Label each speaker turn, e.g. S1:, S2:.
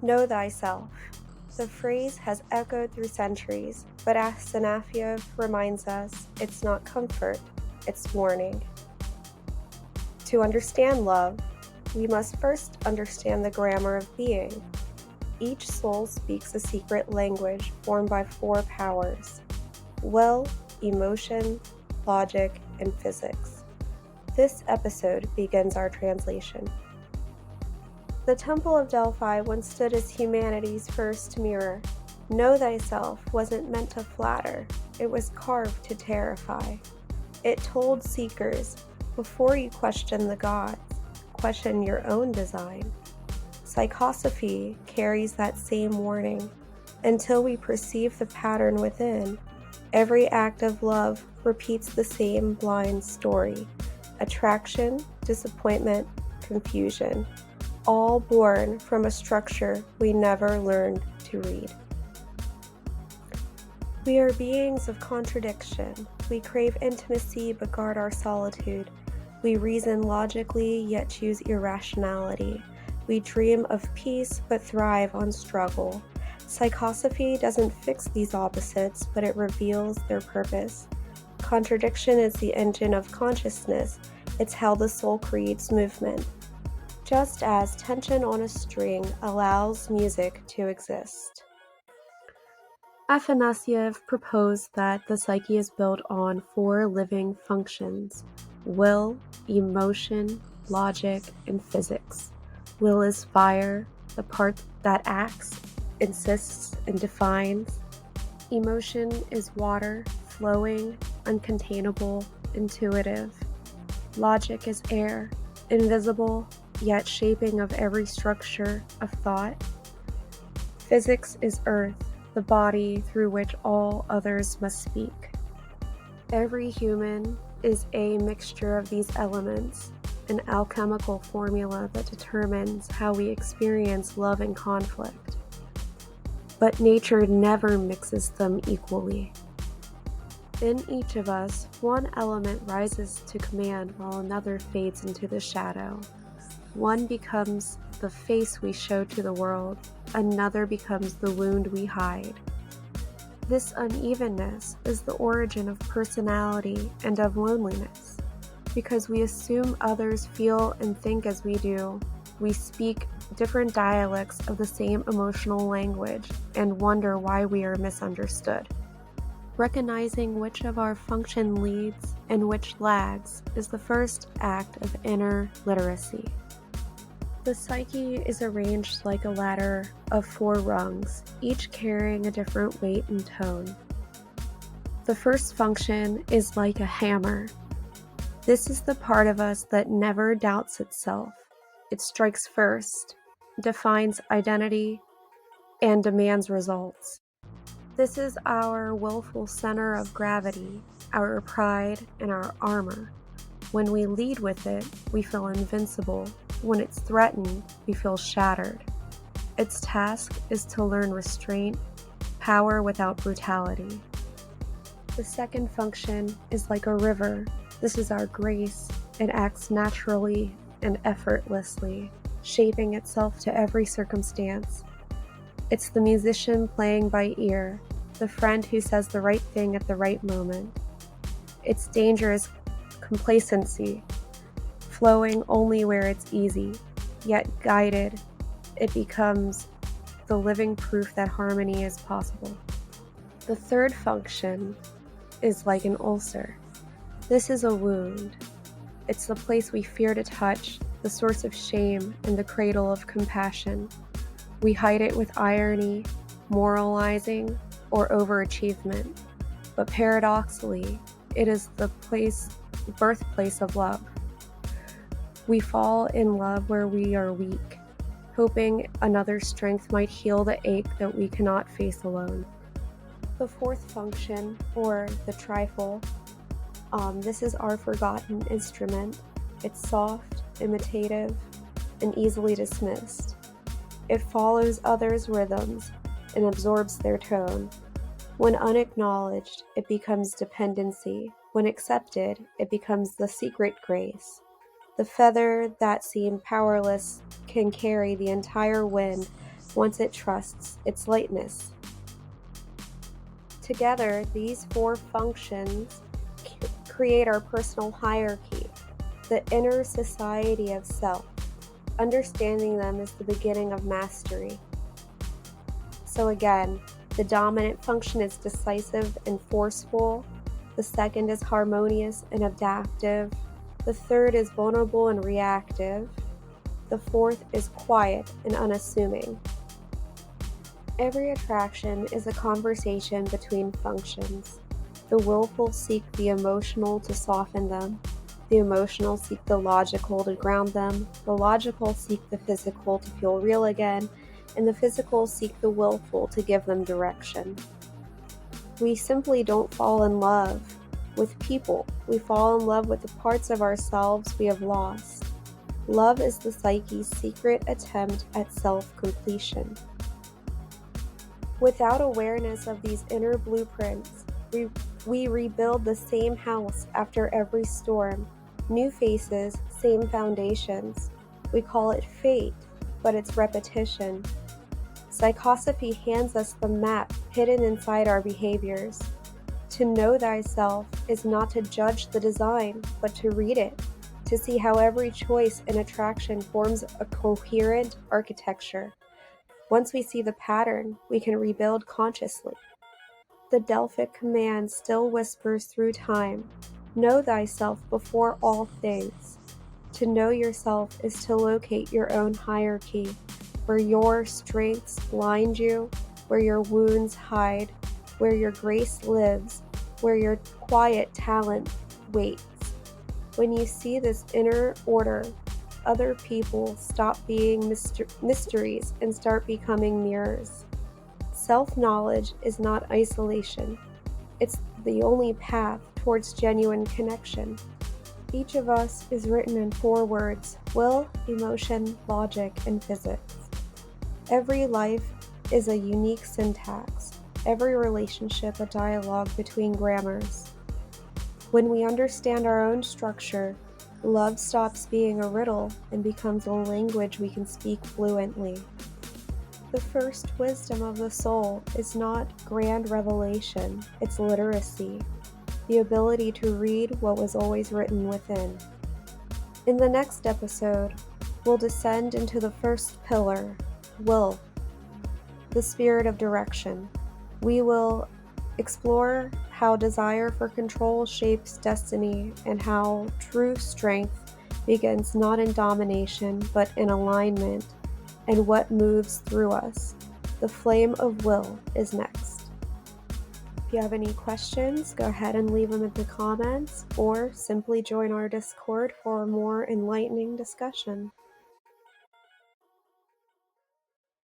S1: Know thyself. The phrase has echoed through centuries, but as Sanafiev reminds us, it's not comfort, it's warning. To understand love, we must first understand the grammar of being. Each soul speaks a secret language formed by four powers: will, emotion, logic, and physics. This episode begins our translation. The Temple of Delphi once stood as humanity's first mirror. Know thyself wasn't meant to flatter, it was carved to terrify. It told seekers, before you question the gods, question your own design. Psychosophy carries that same warning. Until we perceive the pattern within, every act of love repeats the same blind story: attraction, disappointment, confusion, all born from a structure we never learned to read. We are beings of contradiction. We crave intimacy but guard our solitude. We reason logically yet choose irrationality. We dream of peace but thrive on struggle. Psychosophy doesn't fix these opposites, but it reveals their purpose. Contradiction is the engine of consciousness. It's how the soul creates movement. Just as tension on a string allows music to exist. Afanasiev proposed that the psyche is built on four living functions: will, emotion, logic, and physics. Will is fire, the part that acts, insists, and defines. Emotion is water, flowing, uncontainable, intuitive. Logic is air, invisible, yet shaping of every structure of thought. Physics is earth, the body through which all others must speak. Every human is a mixture of these elements, an alchemical formula that determines how we experience love and conflict. But nature never mixes them equally. In each of us, one element rises to command while another fades into the shadow. One becomes the face we show to the world, another becomes the wound we hide. This unevenness is the origin of personality and of loneliness. Because we assume others feel and think as we do, we speak different dialects of the same emotional language and wonder why we are misunderstood. Recognizing which of our function leads and which lags is the first act of inner literacy. The psyche is arranged like a ladder of four rungs, each carrying a different weight and tone. The first function is like a hammer. This is the part of us that never doubts itself. It strikes first, defines identity, and demands results. This is our willful center of gravity, our pride, and our armor. When we lead with it, we feel invincible. When it's threatened, we feel shattered. Its task is to learn restraint, power without brutality. The second function is like a river. This is our grace. It acts naturally and effortlessly, shaping itself to every circumstance. It's the musician playing by ear, the friend who says the right thing at the right moment. Its danger is complacency, flowing only where it's easy, yet guided, it becomes the living proof that harmony is possible. The third function is like an ulcer. This is a wound. It's the place we fear to touch, the source of shame and the cradle of compassion. We hide it with irony, moralizing, or overachievement. But paradoxically, it is the birthplace of love. We fall in love where we are weak, hoping another strength might heal the ache that we cannot face alone. The fourth function, or the trifle, this is our forgotten instrument. It's soft, imitative, and easily dismissed. It follows others' rhythms and absorbs their tone. When unacknowledged, it becomes dependency. When accepted, it becomes the secret grace. The feather that seemed powerless can carry the entire wind once it trusts its lightness. Together, these four functions create our personal hierarchy, the inner society of self. Understanding them is the beginning of mastery. So again, the dominant function is decisive and forceful. The second is harmonious and adaptive. The third is vulnerable and reactive. The fourth is quiet and unassuming. Every attraction is a conversation between functions. The willful seek the emotional to soften them. The emotional seek the logical to ground them. The logical seek the physical to feel real again. And the physical seek the willful to give them direction. We simply don't fall in love with people. We fall in love with the parts of ourselves we have lost. Love is the psyche's secret attempt at self-completion. Without awareness of these inner blueprints, we rebuild the same house after every storm. New faces, same foundations. We call it fate, but it's repetition. Psychosophy hands us the map hidden inside our behaviors. To know thyself is not to judge the design, but to read it, to see how every choice and attraction forms a coherent architecture. Once we see the pattern, we can rebuild consciously. The Delphic command still whispers through time, know thyself before all things. To know yourself is to locate your own hierarchy, where your strengths blind you, where your wounds hide, where your grace lives, where your quiet talent waits. When you see this inner order, other people stop being mysteries and start becoming mirrors. Self-knowledge is not isolation. It's the only path towards genuine connection. Each of us is written in 4 words: will, emotion, logic, and physics. Every life is a unique syntax. Every relationship a dialogue between grammars. When we understand our own structure, love stops being a riddle and becomes a language we can speak fluently. The first wisdom of the soul is not grand revelation, it's literacy, the ability to read what was always written within. In the next episode, we'll descend into the first pillar, will, the spirit of direction. We will explore how desire for control shapes destiny and how true strength begins not in domination but in alignment, and what moves through us. The flame of will is next. If you have any questions, go ahead and leave them in the comments or simply join our Discord for a more enlightening discussion.